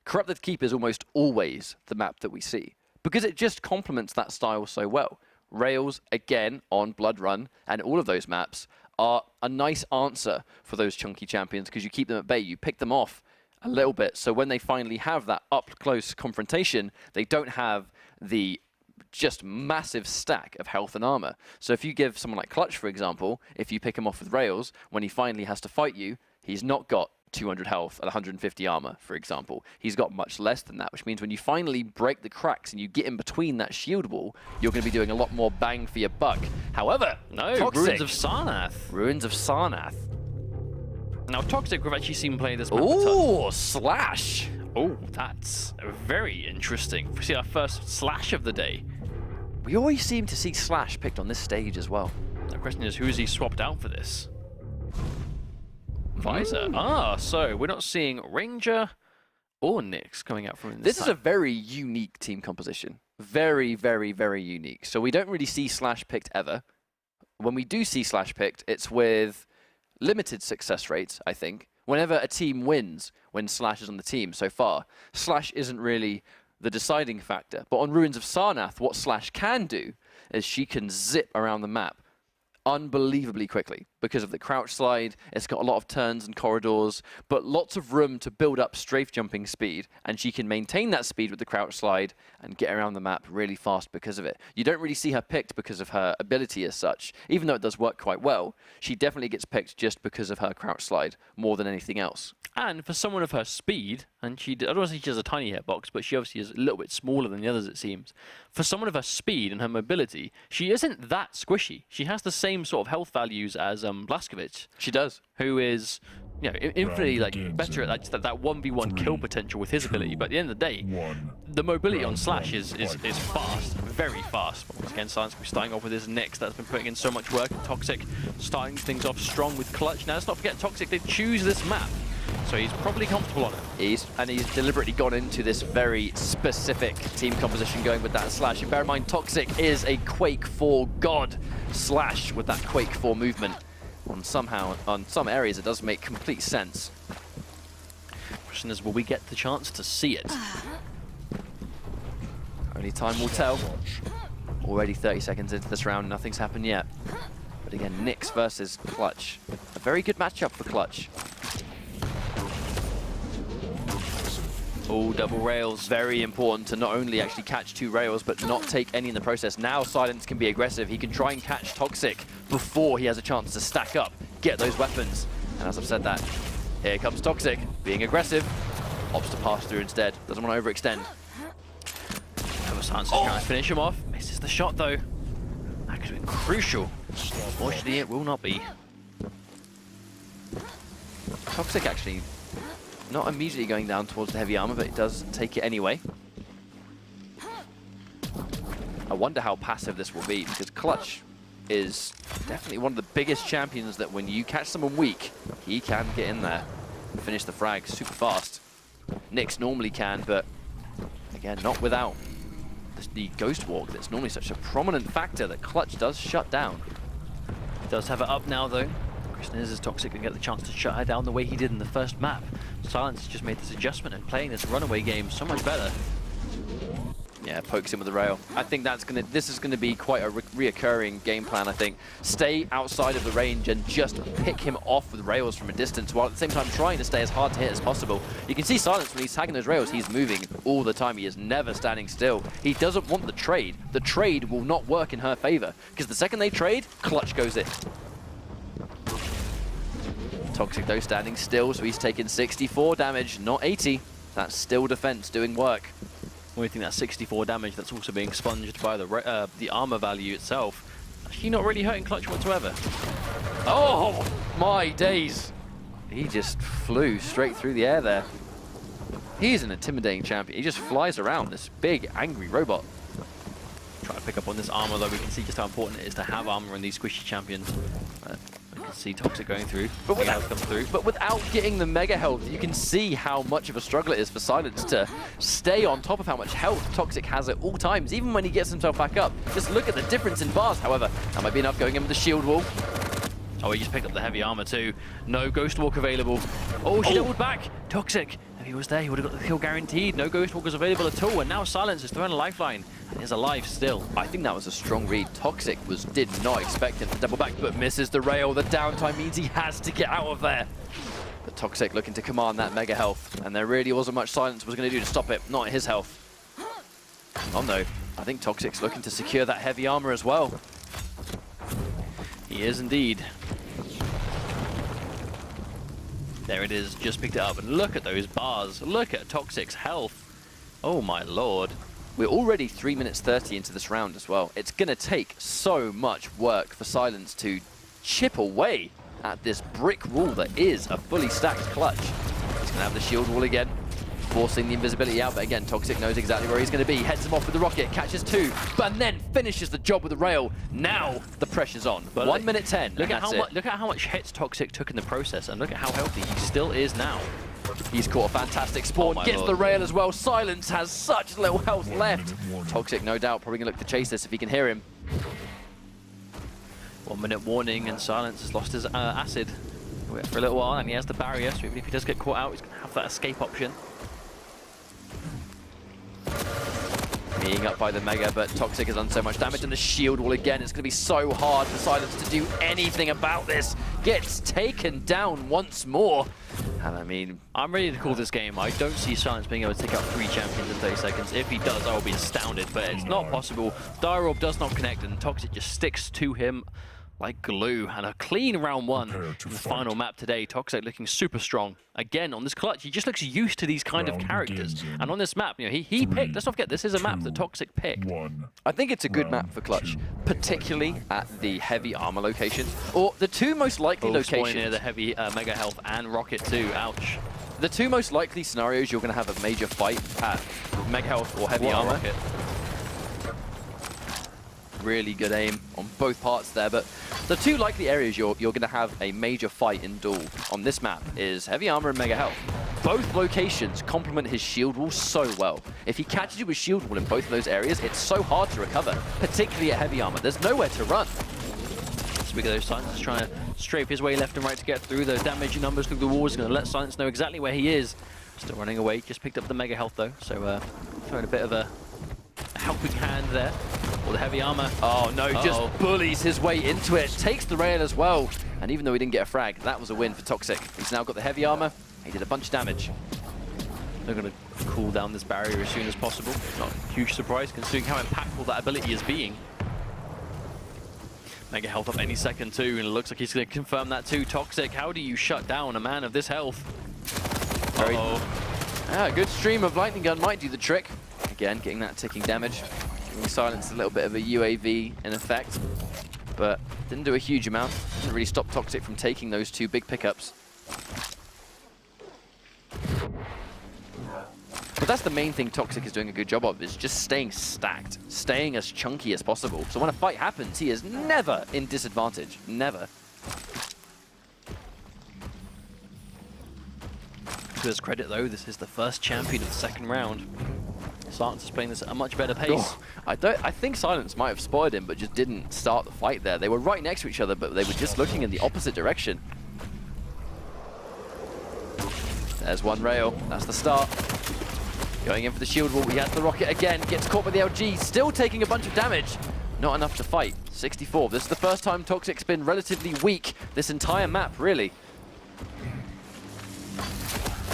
Corrupted Keep is almost always the map that we see because it just complements that style so well. Rails, again, on Blood Run and all of those maps are a nice answer for those chunky champions because you keep them at bay, you pick them off a little bit, so when they finally have that up-close confrontation, they don't have the just massive stack of health and armor. So if you give someone like Clutch, for example, if you pick him off with Rails, when he finally has to fight you, he's not got 200 health and 150 armor, for example. He's got much less than that, which means when you finally break the cracks and you get in between that shield wall, you're going to be doing a lot more bang for your buck. However, no, Toxic, Ruins of Sarnath. Ruins of Sarnath. Now, Toxic, we've actually seen play this map. Ooh, Slash. Oh, that's very interesting. We see our first Slash of the day. We always seem to see Slash picked on this stage as well. The question is, who is he swapped out for this? Visor. So we're not seeing Ranger or Nyx coming out from this. This is a very unique team composition. Very, very, very unique. So we don't really see Slash picked ever. When we do see Slash picked, it's with limited success rates, I think. Whenever a team wins, when Slash is on the team so far, Slash isn't really the deciding factor. But on Ruins of Sarnath, what Slash can do is she can zip around the map unbelievably quickly because of the crouch slide. It's got a lot of turns and corridors, but lots of room to build up strafe jumping speed, and she can maintain that speed with the crouch slide and get around the map really fast because of it. You don't really see her picked because of her ability as such, even though it does work quite well. She definitely gets picked just because of her crouch slide more than anything else. And for someone of her speed, and I don't want to say she has a tiny hitbox, but she obviously is a little bit smaller than the others, it seems. For someone of her speed and her mobility, she isn't that squishy. She has the same sort of health values as Blaskovic. She does. Who is, infinitely better at that 1v1 kill potential with his ability. But at the end of the day, the mobility on Slash is fast, very fast. But once again, Silence will be starting off with his Nyx that's been putting in so much work. Toxic starting things off strong with Clutch. Now let's not forget, Toxic did choose this map so he's probably comfortable on it. He's deliberately gone into this very specific team composition going with that slash. And bear in mind, Toxic is a Quake 4 god. Slash with that Quake 4 movement. On some areas, it does make complete sense. Question is, will we get the chance to see it? Only time will tell. Already 30 seconds into this round, nothing's happened yet. But again, Nyx versus Clutch. A very good matchup for Clutch. Oh, double rails. Very important to not only actually catch 2 rails, but not take any in the process. Now Silence can be aggressive. He can try and catch Toxic before he has a chance to stack up, get those weapons. And as I've said that, here comes Toxic, being aggressive. Opts to pass through instead. Doesn't want to overextend. Silence is trying to finish him off. Misses the shot though. That could have been crucial. Unfortunately, it will not be. Toxic actually not immediately going down towards the heavy armor, but it does take it anyway. I wonder how passive this will be, because Clutch is definitely one of the biggest champions that when you catch someone weak, he can get in there and finish the frag super fast. Nyx normally can, but again, not without the Ghost Walk that's normally such a prominent factor that Clutch does shut down. He does have it up now though. Question is Toxic can get the chance to shut her down the way he did in the first map. Silence just made this adjustment and playing this runaway game so much better. Yeah, pokes him with the rail. I think this is gonna be quite a reoccurring game plan, I think. Stay outside of the range and just pick him off with rails from a distance, while at the same time trying to stay as hard to hit as possible. You can see Silence when he's tagging those rails, he's moving all the time. He is never standing still. He doesn't want the trade. The trade will not work in her favor, because the second they trade, Clutch goes in. Toxic though standing still, so he's taking 64 damage, not 80. That's still defense doing work. When we think that 64 damage, that's also being sponged by the armor value itself. Actually not really hurting Clutch whatsoever. Oh, my days. He just flew straight through the air there. He's an intimidating champion. He just flies around, this big, angry robot. Try to pick up on this armor, though. We can see just how important it is to have armor in these squishy champions. We can see Toxic going through. But without getting the mega health, you can see how much of a struggle it is for Silence to stay on top of how much health Toxic has at all times, even when he gets himself back up. Just look at the difference in bars, however. That might be enough going in with the shield wall. Oh, he just picked up the heavy armor too. No Ghost Walk available. Oh, she doubled back. Toxic. If he was there, he would have got the kill guaranteed. No Ghost Walkers available at all. And now Silence is throwing a lifeline. And is alive still. I think that was a strong read. Toxic did not expect him to double back, but misses the rail. The downtime means he has to get out of there. But Toxic looking to command that mega health. And there really wasn't much Silence was going to do to stop it. Not his health. Hang on though. I think Toxic's looking to secure that heavy armor as well. He is indeed. There it is, just picked it up, and look at those bars. Look at Toxic's health. Oh my lord. We're already 3 minutes 30 into this round as well. It's gonna take so much work for Silence to chip away at this brick wall that is a fully stacked Clutch. He's gonna have the shield wall again, forcing the invisibility out, but again, Toxic knows exactly where he's gonna be. Heads him off with the rocket, catches 2, but then finishes the job with the rail. Now the pressure's on. But 1 minute 10. Look at how much hits Toxic took in the process, and look at how healthy he still is now. He's caught a fantastic spawn, gets the rail as well. Silence has such little health left. Toxic, no doubt, probably gonna look to chase this if he can hear him. 1 minute warning, and Silence has lost his acid. He'll wait for a little while, and he has the barrier, so even if he does get caught out, he's gonna have that escape option. Being up by the Mega, but Toxic has done so much damage, and the shield wall again. It's going to be so hard for Silence to do anything about this. Gets taken down once more. And I mean, I'm ready to call this game. I don't see Silence being able to take out 3 champions in 30 seconds. If he does, I will be astounded, but it's not possible. Dire Orb does not connect, and Toxic just sticks to him like glue. And a clean round 1 in the final map today. Toxic looking super strong. Again, on this Clutch, he just looks used to these kind of characters. And on this map, you know, he picked, let's not forget, this is a map that Toxic picked. I think it's a good map for Clutch, particularly at the heavy armor locations, or the 2 most likely locations. Near the heavy mega health and rocket too, ouch. The 2 most likely scenarios you're going to have a major fight at mega health or heavy armor. Rocket. Really good aim on both parts there, but the two likely areas you're going to have a major fight in Duel on this map is Heavy Armor and Mega Health. Both locations complement his shield wall so well. If he catches you with shield wall in both of those areas, it's so hard to recover, particularly at Heavy Armor. There's nowhere to run. Speaking of those, Silence is trying to strafe his way left and right to get through. Those damage numbers through the walls. He's going to let Silence know exactly where he is. Still running away. Just picked up the Mega Health though, so throwing a bit of a helping hand there. Or the Heavy Armor. Oh no, just bullies his way into it. Takes the rail as well. And even though he didn't get a frag, that was a win for Toxic. He's now got the Heavy Armor. He did a bunch of damage. They're going to cool down this barrier as soon as possible. Not a huge surprise considering how impactful that ability is being. Mega Health up any second too, and it looks like he's going to confirm that too. Toxic, how do you shut down a man of this health? A good stream of Lightning Gun might do the trick. Again, getting that ticking damage. Giving Silence a little bit of a UAV in effect, but didn't do a huge amount. Didn't really stop Toxic from taking those two big pickups. But that's the main thing Toxic is doing a good job of, is just staying stacked, staying as chunky as possible. So when a fight happens, he is never in disadvantage, never. To his credit though, this is the first champion of the second round. Silence is playing this at a much better pace. I think Silence might have spotted him, but just didn't start the fight there. They were right next to each other, but they were just looking in the opposite direction. There's one rail, that's the start. Going in for the shield wall, he has the rocket again, gets caught by the LG, still taking a bunch of damage. Not enough to fight. 64. This is the first time Toxic's been relatively weak this entire map, really.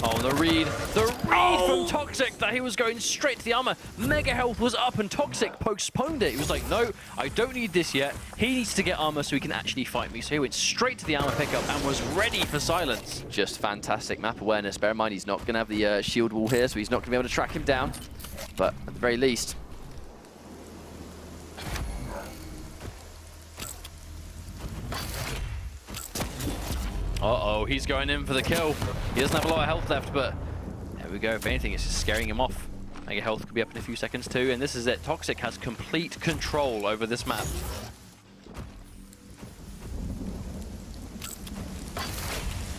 Oh, the read from Toxic that he was going straight to the armor. Mega Health was up and Toxic postponed it. He was like, no, I don't need this yet. He needs to get armor so he can actually fight me. So he went straight to the armor pickup and was ready for Silence. Just fantastic map awareness. Bear in mind, he's not going to have the shield wall here, so he's not going to be able to track him down. But at the very least, uh-oh, he's going in for the kill. He doesn't have a lot of health left, but there we go. If anything, it's just scaring him off. Mega Health could be up in a few seconds too, and this is it. Toxic has complete control over this map.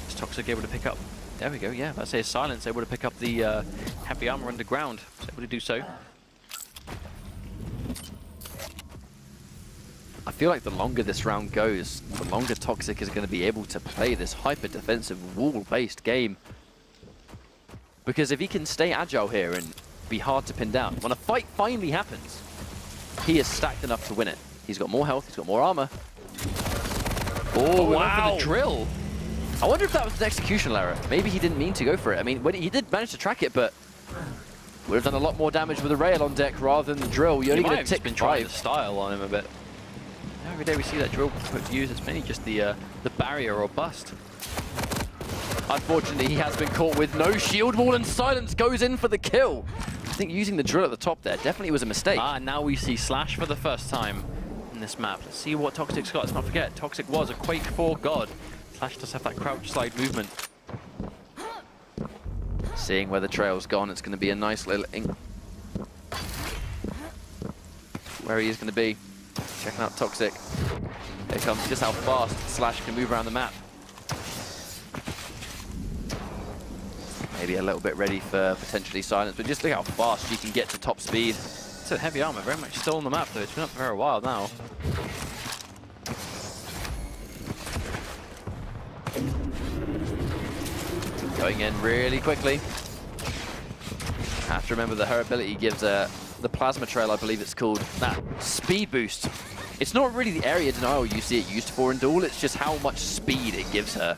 Is Toxic able to pick up? There we go, yeah. Let's say Silence able to pick up the Heavy Armor underground. He's able to do so. I feel like the longer this round goes, the longer Toxic is going to be able to play this hyper-defensive wall-based game. Because if he can stay agile here and be hard to pin down, when a fight finally happens, he is stacked enough to win it. He's got more health, he's got more armor. Oh, wow! For the drill. I wonder if that was an executional error. Maybe he didn't mean to go for it. I mean, he did manage to track it, but would have done a lot more damage with the rail on deck rather than the drill. You're only going to tick been trying to style on him a bit. Every day we see that drill put to use, it's mainly just the barrier or bust. Unfortunately, he has been caught with no shield wall, and Silence goes in for the kill. I think using the drill at the top there definitely was a mistake. Ah, now we see Slash for the first time in this map. Let's see what Toxic's got. Let's not forget, Toxic was a Quake 4 god. Slash does have that crouch slide movement. Seeing where the trail's gone, it's going to be a nice little where he is going to be. Checking out Toxic. Here comes just how fast Slash can move around the map. Maybe a little bit ready for potentially Silence, but just look how fast she can get to top speed. It's a Heavy Armor, very much still on the map though. It's been up for a while now. Going in really quickly. Have to remember that her ability gives the Plasma Trail, I believe it's called, that speed boost. It's not really the area denial you see it used for in Duel, it's just how much speed it gives her.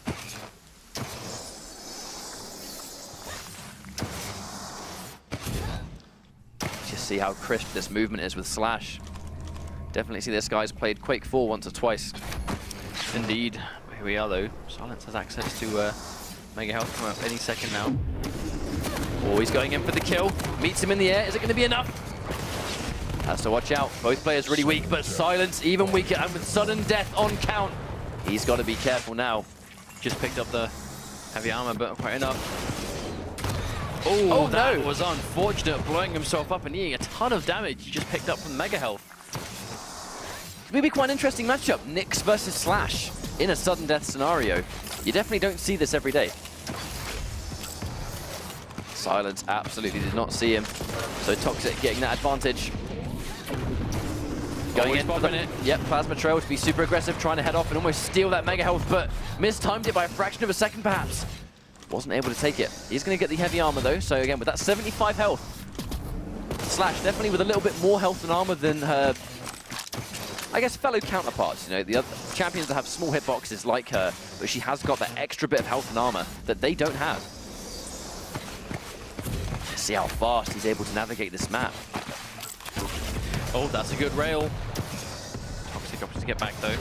Just see how crisp this movement is with Slash. Definitely see this guy's played Quake 4 once or twice. Indeed. Here we are though. Silence has access to Mega Health coming up any second now. Oh, he's going in for the kill. Meets him in the air. Is it going to be enough? Has to watch out. Both players really weak, but Silence even weaker, and with sudden death on count, he's got to be careful now. Just picked up the Heavy Armor, but quite enough. Oh, that no. was unfortunate, blowing himself up and eating a ton of damage he just picked up from Mega Health. It'll be quite an interesting matchup. Nyx versus Slash in a sudden death scenario. You definitely don't see this every day. Silence absolutely did not see him. So Toxic getting that advantage. Going in for the, yep, Plasma Trail to be super aggressive, trying to head off and almost steal that Mega Health, but mistimed it by a fraction of a second perhaps. Wasn't able to take it. He's going to get the heavy armor though, so again with that 75 health. Slash definitely with a little bit more health and armor than her, I guess, fellow counterparts. You know, the other champions that have small hitboxes like her, but she has got that extra bit of health and armor that they don't have. Let's see how fast he's able to navigate this map. Oh, that's a good rail. Toxic options to get back though.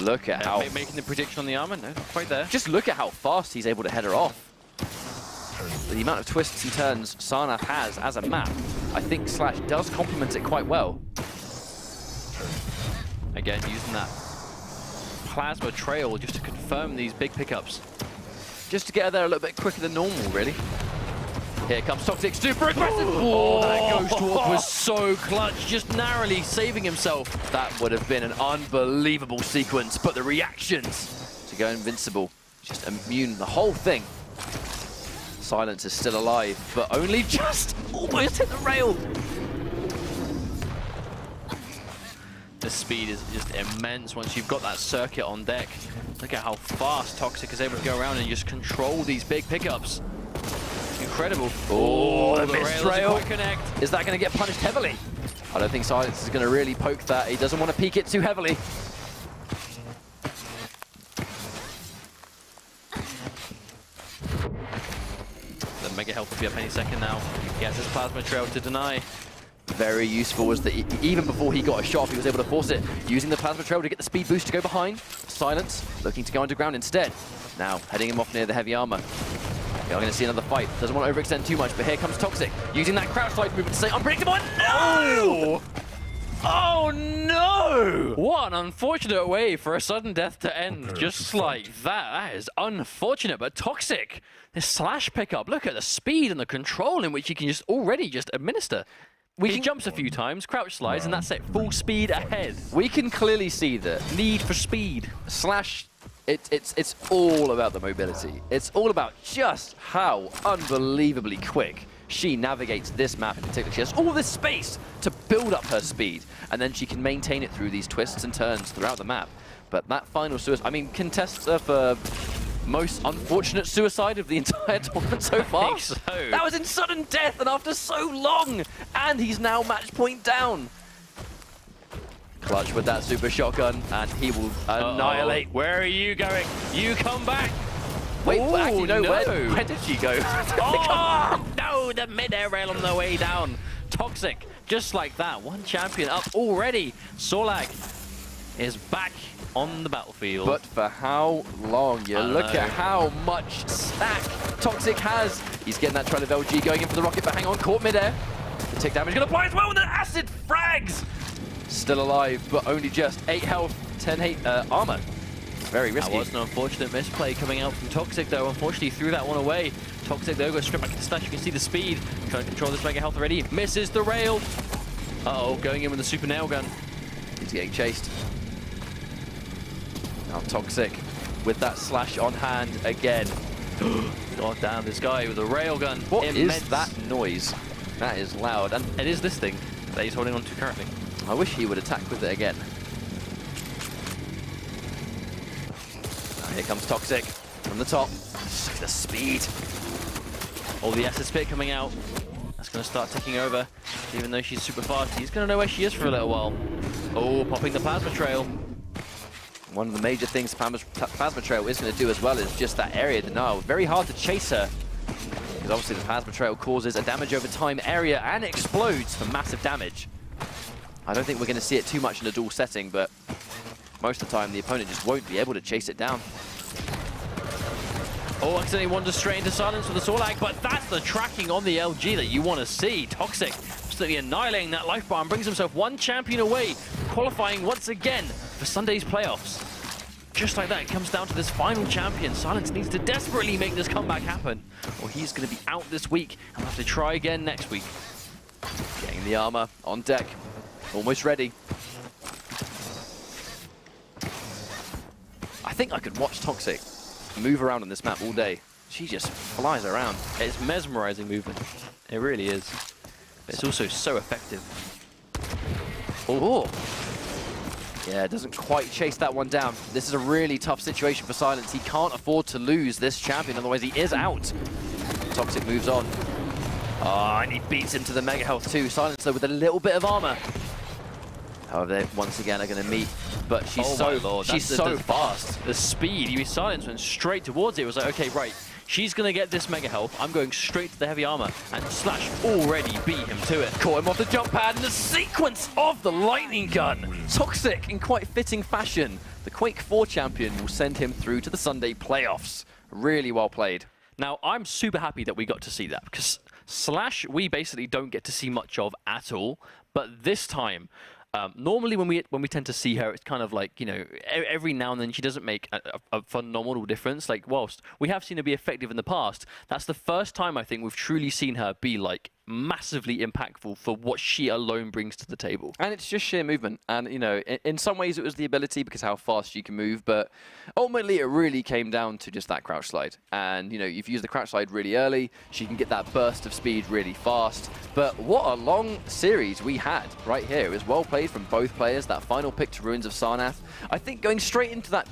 Look at how... Making the prediction on the armor, no, not quite there. Just look at how fast he's able to head her off. The amount of twists and turns Sarnath has as a map, I think Slash does complement it quite well. Again, using that Plasma Trail just to confirm these big pickups. Just to get her there a little bit quicker than normal, really. Here comes Toxic, super aggressive! Oh, that Ghost Walk was so clutch, just narrowly saving himself. That would have been an unbelievable sequence, but the reactions to go invincible, just immune the whole thing. Silence is still alive, but only just almost hit the rail. The speed is just immense once you've got that circuit on deck. Look at how fast Toxic is able to go around and just control these big pickups. Incredible. Oh, the missed rail. Connect. Is that going to get punished heavily? I don't think Silence is going to really poke that. He doesn't want to peek it too heavily. The Mega Health will be up any second now. He has his Plasma Trail to deny. Very useful was that even before he got a shot, he was able to force it, using the Plasma Trail to get the speed boost to go behind. Silence looking to go underground instead. Now heading him off near the heavy armor. You're going to see another fight. Doesn't want to overextend too much, but here comes Toxic, using that crouch slide movement to say unpredictable. No! Oh no! What an unfortunate way for a sudden death to end, just like that. That is unfortunate, but Toxic, this Slash pickup, look at the speed and the control in which he can just already just administer. He jumps a few times, crouch slides, and that's it, full speed ahead. We can clearly see that Need for speed. Slash, it's all about the mobility. It's all about just how unbelievably quick she navigates this map in particular. She has all this space to build up her speed, and then she can maintain it through these twists and turns throughout the map. But that final suicide, I mean, contests her for most unfortunate suicide of the entire tournament so far. I think so. That was in sudden death and after so long, and he's now match point down. Clutch with that super shotgun, and he will annihilate. Where are you going? You come back. Wait, Ooh, actually, no, no. where did she go? Oh, no, the mid-air rail on the way down. Toxic, just like that. One champion up already. Sorlag is back on the battlefield. But for how long? You look at how much stack Toxic has. He's getting that trail of LG going in for the rocket, but hang on, caught mid-air. The tick damage gonna apply as well, and the acid frags! Still alive, but only just 8 health, 10 armor. Very risky. That was an unfortunate misplay coming out from Toxic, though. Unfortunately, threw that one away. Toxic, though, goes straight back into Slash. You can see the speed. Trying to control this Mega Health already. Misses the rail. Uh-oh, going in with the super nail gun. He's getting chased. Now Toxic with that Slash on hand again. God damn, this guy with a rail gun. What Immense. is that noise? That is loud. And it is this thing that he's holding on to currently. I wish he would attack with it again. Now here comes Toxic from the top. Look at the speed. All the acid spit coming out. That's going to start ticking over. Even though she's super fast, he's going to know where she is for a little while. Oh, popping the Plasma Trail. One of the major things Plasma Trail is going to do as well is just that area denial. Very hard to chase her, because obviously the Plasma Trail causes a damage over time area and explodes for massive damage. I don't think we're going to see it too much in a duel setting, but most of the time the opponent just won't be able to chase it down. Oh, accidentally wanders straight into Silence with the Sorlag, but that's the tracking on the LG that you want to see. Toxic absolutely annihilating that life bar and brings himself one champion away, qualifying once again for Sunday's playoffs. Just like that, it comes down to this final champion. Silence needs to desperately make this comeback happen, or he's going to be out this week and will have to try again next week. Getting the armor on deck, almost ready. think I could watch Toxic move around on this map all day. She just flies around. It's mesmerizing movement. It really is. But it's also so effective. Oh. Yeah, doesn't quite chase that one down. This is a really tough situation for Silence. He can't afford to lose this champion, otherwise he is out. Toxic moves on. Oh, and he beats him to the mega health too. Silence though with a little bit of armor. However, they once again are going to meet, but she's so fast. The speed, you Silence went straight towards it. It was like, okay, right, she's going to get this mega health. I'm going straight to the heavy armor, and Slash already beat him to it. Caught him off the jump pad, and the sequence of the lightning gun. Toxic in quite fitting fashion. The Quake 4 champion will send him through to the Sunday playoffs. Really well played. Now, I'm super happy that we got to see that, because Slash, we basically don't get to see much of at all, but this time, normally when we tend to see her, it's kind of like, you know, every now and then she doesn't make a phenomenal difference. Like, whilst we have seen her be effective in the past, that's the first time I think we've truly seen her be like massively impactful for what she alone brings to the table. And it's just sheer movement. And, you know, in some ways it was the ability because how fast she can move, but ultimately it really came down to just that crouch slide. And, you know, if you use the crouch slide really early, she can get that burst of speed really fast. But what a long series we had right here. It was well played from both players. That final pick to Ruins of Sarnath. I think going straight into that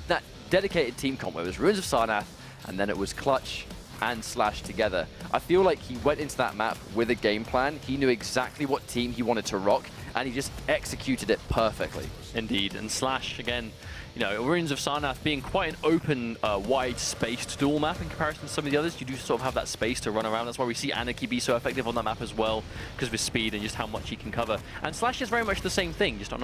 dedicated team comp where it was Ruins of Sarnath and then it was Clutch and Slash together. I feel like he went into that map with a game plan. He knew exactly what team he wanted to rock, and he just executed it perfectly. Indeed, and Slash, again, you know, Ruins of Sarnath being quite an open, wide-spaced duel map in comparison to some of the others. You do sort of have that space to run around. That's why we see Anarchy be so effective on that map as well, because of his speed and just how much he can cover. And Slash is very much the same thing, just on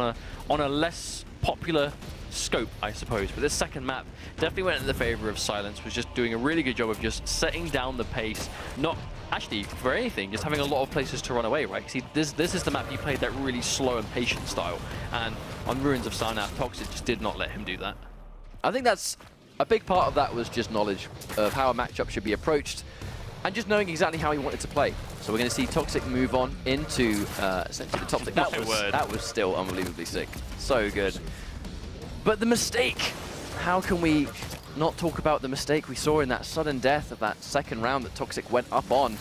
a less popular scope, I suppose. But this second map definitely went in the favor of Silence, was just doing a really good job of just setting down the pace, not actually for anything, just having a lot of places to run away, right? See, this is the map he played that really slow and patient style, and on Ruins of Sarnath, Toxic just did not let him do that. I think that's a big part of that was just knowledge of how a matchup should be approached and just knowing exactly how he wanted to play. So we're going to see Toxic move on into essentially the top six. That was still unbelievably sick. So good. But the mistake, how can we not talk about the mistake we saw in that sudden death of that second round that Toxic went up on,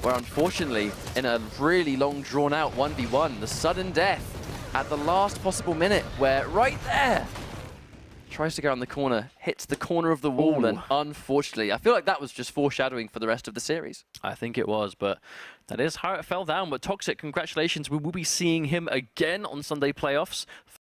where unfortunately, in a really long drawn-out 1v1, the sudden death at the last possible minute, where right there, tries to go around the corner, hits the corner of the wall, and unfortunately, I feel like that was just foreshadowing for the rest of the series. I think it was, but that is how it fell down. But Toxic, congratulations. We will be seeing him again on Sunday playoffs.